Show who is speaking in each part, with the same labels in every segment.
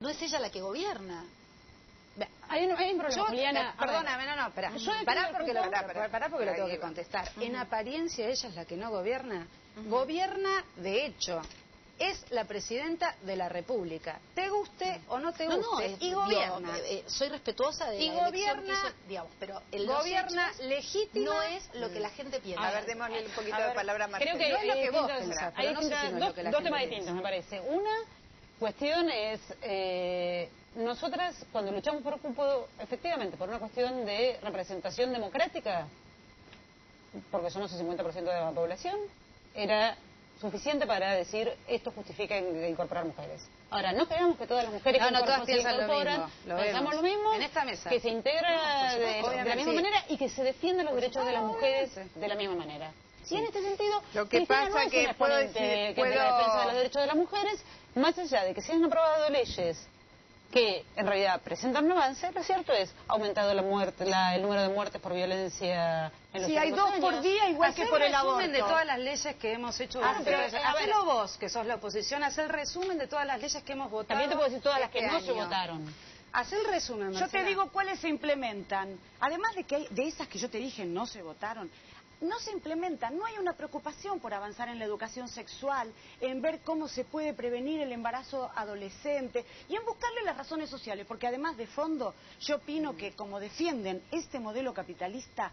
Speaker 1: no es ella la que gobierna.
Speaker 2: Hay un problema, Juliana.
Speaker 3: Perdóname, espera. Pará porque lo tengo que contestar. En apariencia ella es la que no gobierna. Gobierna, de hecho, es la presidenta de la República. Te guste o no te guste. Y gobierna.
Speaker 1: Soy respetuosa de la elección que hizo, digamos, pero el
Speaker 3: gobierna legítima.
Speaker 1: No es lo que la gente piensa.
Speaker 3: A ver, démosle un poquito de palabra más.
Speaker 2: Creo que
Speaker 3: no es lo que vos pensás,
Speaker 2: hay
Speaker 3: pero no sé si no es lo que la
Speaker 2: dos
Speaker 3: gente
Speaker 2: temas
Speaker 3: piensa.
Speaker 2: distintos, me parece. Una cuestión es... nosotras, cuando luchamos por cupo, efectivamente, por una cuestión de representación democrática, porque somos el 50% de la población, era suficiente para decir esto justifica incorporar mujeres. Ahora, no creamos que todas las mujeres que
Speaker 3: todas
Speaker 2: se
Speaker 3: piensan
Speaker 2: incorporan, pensamos lo mismo,
Speaker 3: en esta mesa.
Speaker 2: que se integra de la misma manera y que se defienden los derechos de las mujeres de la misma manera. Y en este sentido,
Speaker 4: lo que
Speaker 2: Cristina
Speaker 4: pasa
Speaker 2: no es
Speaker 4: que
Speaker 2: una exponente de la defensa de los derechos de las mujeres, más allá de que se han aprobado leyes que en realidad presentan un avance, lo cierto es aumentado el número de muertes por violencia en los últimos años.
Speaker 3: Sí, hay 2 por día, igual que por el aborto. Haz el resumen de todas las leyes que hemos hecho. Hacelo vos, que sos la oposición, haz el resumen de todas las leyes que hemos votado.
Speaker 2: También te puedo decir todas las que no se votaron.
Speaker 3: Haz el resumen, Marcela.
Speaker 5: Yo te digo cuáles se implementan. Además de que hay, de esas que yo te dije no se votaron, no se implementan. No hay una preocupación por avanzar en la educación sexual, en ver cómo se puede prevenir el embarazo adolescente y en buscarle las razones sociales. Porque además de fondo, yo opino que como defienden este modelo capitalista,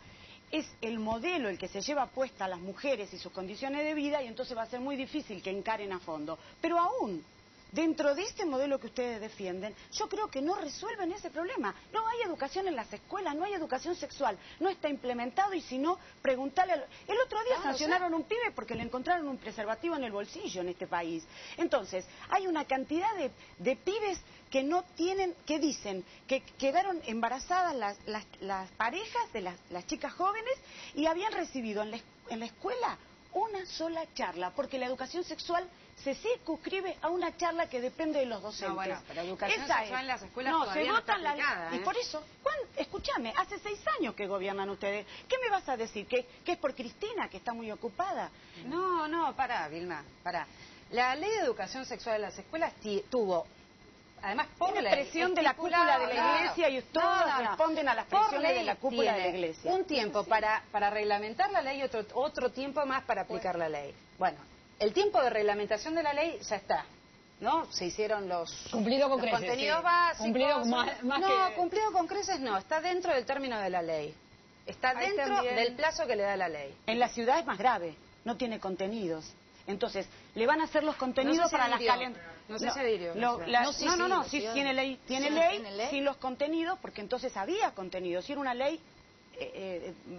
Speaker 5: es el modelo el que se lleva puesta a las mujeres y sus condiciones de vida y entonces va a ser muy difícil que encaren a fondo. Pero aún dentro de este modelo que ustedes defienden, yo creo que no resuelven ese problema. No hay educación en las escuelas, no hay educación sexual, no está implementado y si no, preguntarle... El otro día sancionaron a un pibe porque le encontraron un preservativo en el bolsillo en este país. Entonces, hay una cantidad de pibes que no tienen, que dicen que quedaron embarazadas las parejas de las chicas jóvenes y habían recibido en la escuela una sola charla, porque la educación sexual se circunscribe a una charla que depende de los docentes.
Speaker 3: No, bueno, pero educación sexual en las escuelas todavía no está aplicada,
Speaker 5: Y por eso, escúchame, hace 6 años que gobiernan ustedes. ¿Qué me vas a decir? ¿Que es por Cristina, que está muy ocupada?
Speaker 3: No, pará, Vilma, pará. La ley de educación sexual en las escuelas tuvo... Además, por
Speaker 5: la
Speaker 3: ley,
Speaker 5: presión de la cúpula de la iglesia y todos responden a las presiones de la cúpula de la iglesia.
Speaker 3: Un tiempo para reglamentar la ley y otro tiempo más para aplicar la ley. Bueno, el tiempo de reglamentación de la ley ya está, ¿no? Se hicieron los contenidos básicos.
Speaker 2: Cumplido
Speaker 3: cumplido con creces no, está dentro del término de la ley. Está dentro del plazo que le da la ley.
Speaker 5: En la ciudad es más grave, no tiene contenidos. Entonces, le van a hacer los contenidos para las calendarias.
Speaker 3: No sé si adhirió.
Speaker 5: Sí, tiene ley, sin los contenidos, porque entonces había contenidos, y era una ley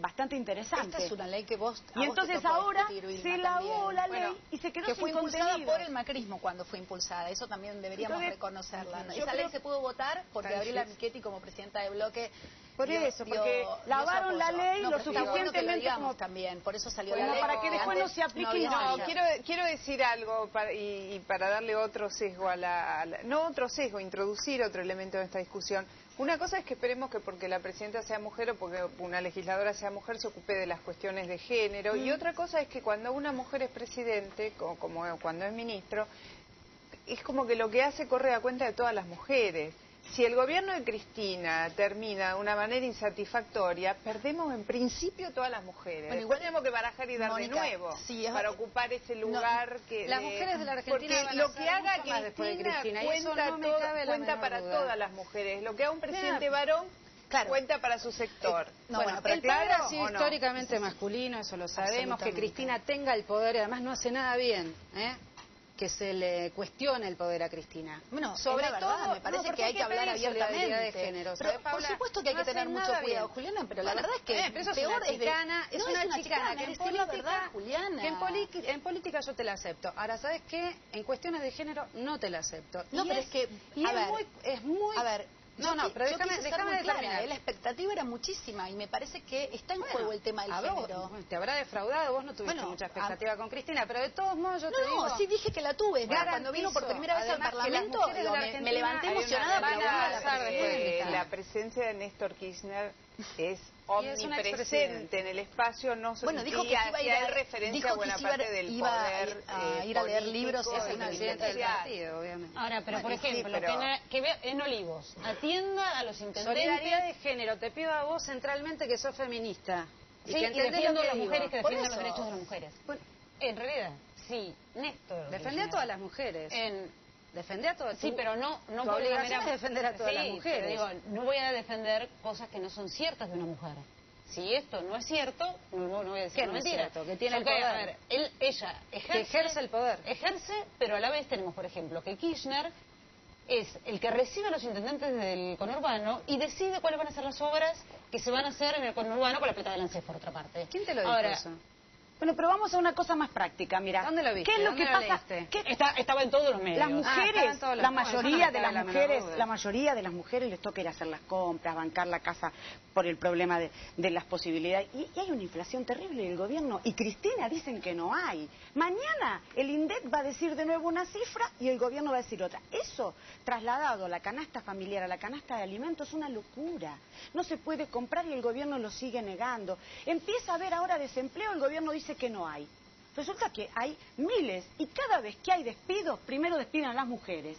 Speaker 5: bastante interesante.
Speaker 1: Esta es una ley que vos...
Speaker 5: Y entonces ahora se lavó la ley y se quedó sin
Speaker 1: fue impulsada
Speaker 5: contenidos.
Speaker 1: por el macrismo cuando fue impulsada, eso también deberíamos reconocerla. Esa ley se pudo votar porque Gabriela Michetti como presidenta de bloque...
Speaker 5: Por eso, porque lavaron la ley lo suficientemente
Speaker 1: como también, por eso salió
Speaker 5: la ley. Para que después no se aplique.
Speaker 4: No, quiero decir algo para darle otro sesgo no otro sesgo, introducir otro elemento en esta discusión. Una cosa es que esperemos que porque la presidenta sea mujer o porque una legisladora sea mujer se ocupe de las cuestiones de género. Y otra cosa es que cuando una mujer es presidente, como cuando es ministro, es como que lo que hace corre a cuenta de todas las mujeres. Si el gobierno de Cristina termina de una manera insatisfactoria, perdemos en principio todas las mujeres. Bueno, igual tenemos que barajar y dar de nuevo para ocupar ese lugar que...
Speaker 3: Las mujeres de la Argentina
Speaker 4: porque lo que haga Cristina cuenta para todas las mujeres. Lo que haga un presidente varón cuenta para su sector.
Speaker 3: El poder ha sido históricamente masculino, eso lo sabemos. Que Cristina tenga el poder, además no hace nada bien, que se le cuestione el poder a Cristina.
Speaker 1: Bueno, sobre todo, me parece que hay que hablar abiertamente
Speaker 3: de género.
Speaker 1: Pero, por supuesto que hay que tener mucho cuidado, Juliana, pero la verdad es que peor
Speaker 3: es una chicana que
Speaker 1: en
Speaker 3: política yo te la acepto. Ahora, ¿sabes qué? En cuestiones de género no te la acepto.
Speaker 1: No, pero es que,
Speaker 3: es muy...
Speaker 1: A ver,
Speaker 3: pero déjame terminar.
Speaker 1: La expectativa era muchísima y me parece que está en juego el tema del género.
Speaker 3: Te habrá defraudado, vos no tuviste mucha expectativa con Cristina, pero de todos modos yo te digo...
Speaker 1: No, sí dije que la tuve. Cuando vino por primera vez al Parlamento, me levanté emocionada para
Speaker 4: la presencia de Néstor Kirchner es omnipresente en el espacio, no se
Speaker 1: dijo que
Speaker 4: hacía referencia a buena parte del poder
Speaker 1: a ir a leer libros y hacer una presidente del
Speaker 3: partido, obviamente.
Speaker 2: Ahora, pero por ejemplo, que vea en Olivos, atienda a los intendentes.
Speaker 3: Solidaridad de género, te pido a vos centralmente que sos feminista.
Speaker 2: Sí, y defiendo a las mujeres que defienden los derechos de las mujeres. Bueno, en realidad, sí, Néstor.
Speaker 3: Defendé a todas las mujeres. Defendé a todas.
Speaker 2: Sí, pero no
Speaker 3: tu obligación es defender a todas las mujeres.
Speaker 2: Digo, no voy a defender cosas que no son ciertas de una mujer. Si esto no es cierto, no voy a decir
Speaker 3: no
Speaker 2: mentira.
Speaker 3: Es cierto, que tiene el poder.
Speaker 2: A ver, ella
Speaker 3: ejerce el poder.
Speaker 2: Ejerce, pero a la vez tenemos, por ejemplo, que Kirchner es el que recibe a los intendentes del conurbano y decide cuáles van a ser las obras que se van a hacer en el conurbano con la plata del ANSES, por otra parte.
Speaker 3: ¿Quién te lo dijo eso?
Speaker 5: Bueno, pero vamos a una cosa más práctica, mira.
Speaker 3: ¿Dónde lo viste?
Speaker 5: ¿Qué es lo que pasa?
Speaker 2: Estaba en todos los medios.
Speaker 5: Las mujeres, la mayoría de las mujeres les toca ir a hacer las compras, bancar la casa por el problema de las posibilidades. Y hay una inflación terrible en el gobierno. Y Cristina dicen que no hay. Mañana el INDEC va a decir de nuevo una cifra y el gobierno va a decir otra. Eso, trasladado a la canasta familiar, a la canasta de alimentos, es una locura. No se puede comprar y el gobierno lo sigue negando. Empieza a haber ahora desempleo, el gobierno dice que no hay. Resulta que hay miles y cada vez que hay despidos, primero despiden a las mujeres.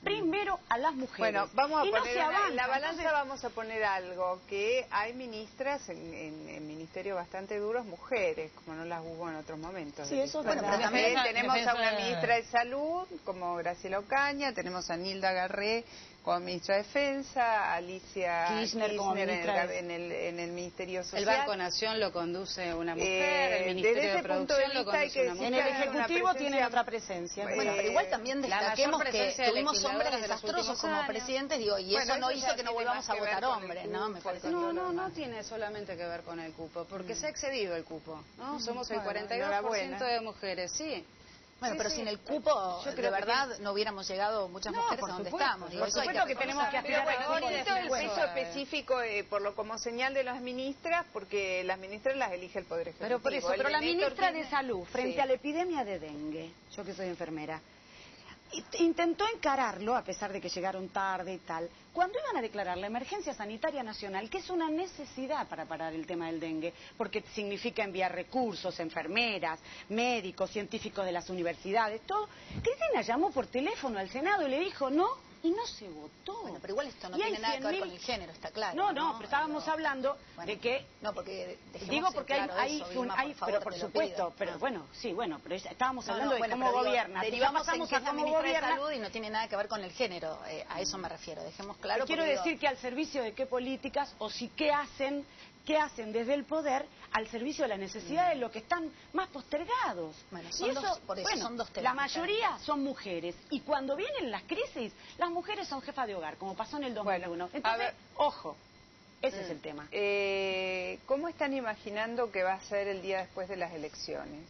Speaker 5: Primero a las mujeres.
Speaker 4: Bueno, vamos a
Speaker 5: y
Speaker 4: poner
Speaker 5: no avanza,
Speaker 4: en la balanza.
Speaker 5: Entonces,
Speaker 4: vamos a poner algo, que hay ministras en ministerios bastante duros, mujeres, como no las hubo en otros momentos.
Speaker 5: Sí, eso es
Speaker 4: bueno,
Speaker 5: verdad.
Speaker 4: pero también tenemos a una ministra de Salud, como Graciela Ocaña, tenemos a Nilda Garré como ministra de Defensa, Alicia Kirchner como ministra en el Ministerio Social.
Speaker 3: El Banco Nación lo conduce una mujer, el Ministerio de Producción lo conduce una mujer.
Speaker 5: En el Ejecutivo tienen otra presencia.
Speaker 1: Bueno, pero igual también destaquemos que tuvimos hombres desastrosos como presidentes, digo, y eso no hizo que no volvamos a votar hombres, ¿no? Me parece.
Speaker 3: No tiene solamente que ver con el cupo, porque se ha excedido el cupo, ¿no? Somos el 42% de mujeres, sí.
Speaker 1: Bueno, pero sin el cupo, de verdad, no hubiéramos llegado muchas mujeres a donde estamos.
Speaker 5: Por supuesto que tenemos que aspirar
Speaker 4: a el peso específico como señal de las ministras, porque las ministras las elige el Poder Ejecutivo.
Speaker 5: Pero por eso, pero la ministra de Salud, frente a la epidemia de dengue, yo que soy enfermera, intentó encararlo, a pesar de que llegaron tarde y tal, cuando iban a declarar la emergencia sanitaria nacional, que es una necesidad para parar el tema del dengue, porque significa enviar recursos, enfermeras, médicos, científicos de las universidades, todo. Cristina llamó por teléfono al Senado y le dijo no, y no se votó.
Speaker 1: Bueno, pero igual esto no tiene nada que ver con el género, está claro.
Speaker 5: No, pero estábamos hablando de que...
Speaker 1: No, porque...
Speaker 5: Digo porque hay pero por supuesto, pero bueno, sí, bueno, pero estábamos hablando de cómo gobierna.
Speaker 1: Derivamos en que es la ministra de Salud y no tiene nada que ver con el género, a eso me refiero, dejemos claro.
Speaker 5: Quiero decir que al servicio de qué políticas o si qué hacen desde el poder al servicio de la necesidad de los que están más postergados.
Speaker 1: Bueno, son dos temas.
Speaker 5: La mayoría son mujeres y cuando vienen las crisis, las mujeres son jefas de hogar, como pasó en el 2001. Entonces, ojo, ese es el tema.
Speaker 4: ¿Cómo están imaginando que va a ser el día después de las elecciones?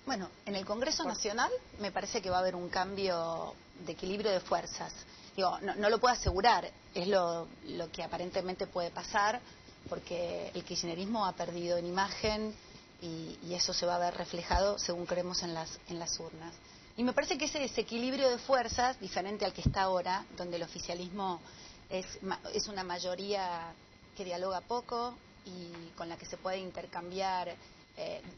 Speaker 1: Bueno, en el Congreso Nacional me parece que va a haber un cambio de equilibrio de fuerzas. Digo, no lo puedo asegurar, es lo que aparentemente puede pasar, porque el kirchnerismo ha perdido en imagen y eso se va a ver reflejado, según creemos, en las urnas. Y me parece que ese desequilibrio de fuerzas, diferente al que está ahora, donde el oficialismo es una mayoría que dialoga poco y con la que se puede intercambiar,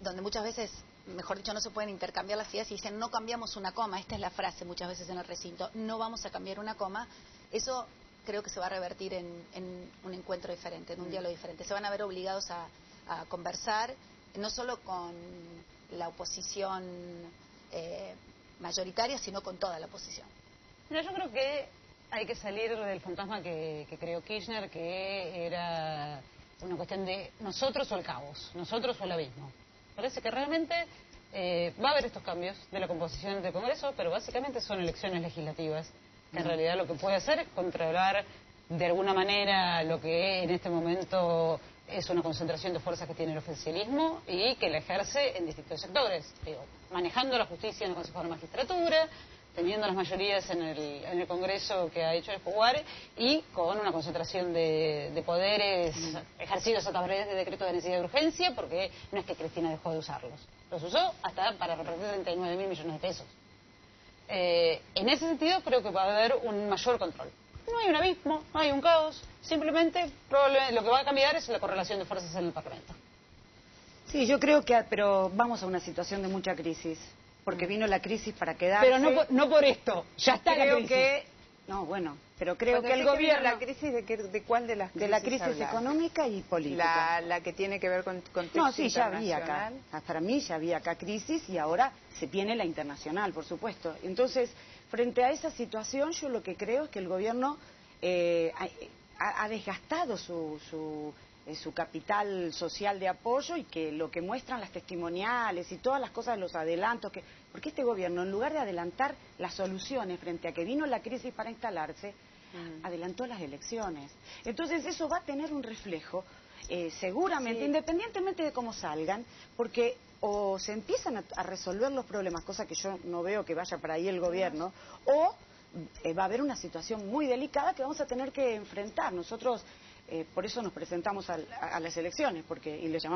Speaker 1: donde muchas veces, mejor dicho, no se pueden intercambiar las ideas y dicen no cambiamos una coma, esta es la frase muchas veces en el recinto, no vamos a cambiar una coma, eso creo que se va a revertir en un encuentro diferente, en un diálogo diferente. Se van a ver obligados a conversar, no solo con la oposición mayoritaria, sino con toda la oposición.
Speaker 2: No, yo creo que hay que salir del fantasma que creó Kirchner, que era una cuestión de nosotros o el caos, nosotros o el abismo. Parece que realmente va a haber estos cambios de la composición del Congreso, pero básicamente son elecciones legislativas, que en realidad lo que puede hacer es controlar de alguna manera lo que en este momento es una concentración de fuerzas que tiene el oficialismo y que la ejerce en distintos sectores, manejando la justicia en el Consejo de la Magistratura, teniendo las mayorías en el Congreso que ha hecho el jugar y con una concentración de poderes ejercidos a través de decretos de necesidad de urgencia, porque no es que Cristina dejó de usarlos, los usó hasta para repartir 39.000 millones de pesos. En ese sentido creo que va a haber un mayor control. no hay un abismo, no hay un caos, simplemente probablemente lo que va a cambiar es la correlación de fuerzas en el Parlamento.
Speaker 5: Sí, yo creo que, pero vamos a una situación de mucha crisis, porque vino la crisis para quedarse.
Speaker 2: Pero no por esto, ya está la crisis.
Speaker 5: No, bueno, pero creo que el gobierno...
Speaker 4: ¿La crisis de cuál de las crisis?
Speaker 5: De la crisis económica y política.
Speaker 4: La que tiene que ver con contexto
Speaker 5: No, sí, ya
Speaker 4: internacional.
Speaker 5: había acá. Para mí ya había acá crisis y ahora se viene la internacional, por supuesto. Entonces, frente a esa situación, yo lo que creo es que el gobierno ha desgastado su capital social de apoyo y que lo que muestran las testimoniales y todas las cosas, los adelantos, porque este gobierno, en lugar de adelantar las soluciones frente a que vino la crisis para instalarse, adelantó las elecciones. Entonces eso va a tener un reflejo, seguramente, independientemente de cómo salgan, porque o se empiezan a resolver los problemas, cosa que yo no veo que vaya para ahí el gobierno, o va a haber una situación muy delicada que vamos a tener que enfrentar. Nosotros por eso nos presentamos a las elecciones, y le llamamos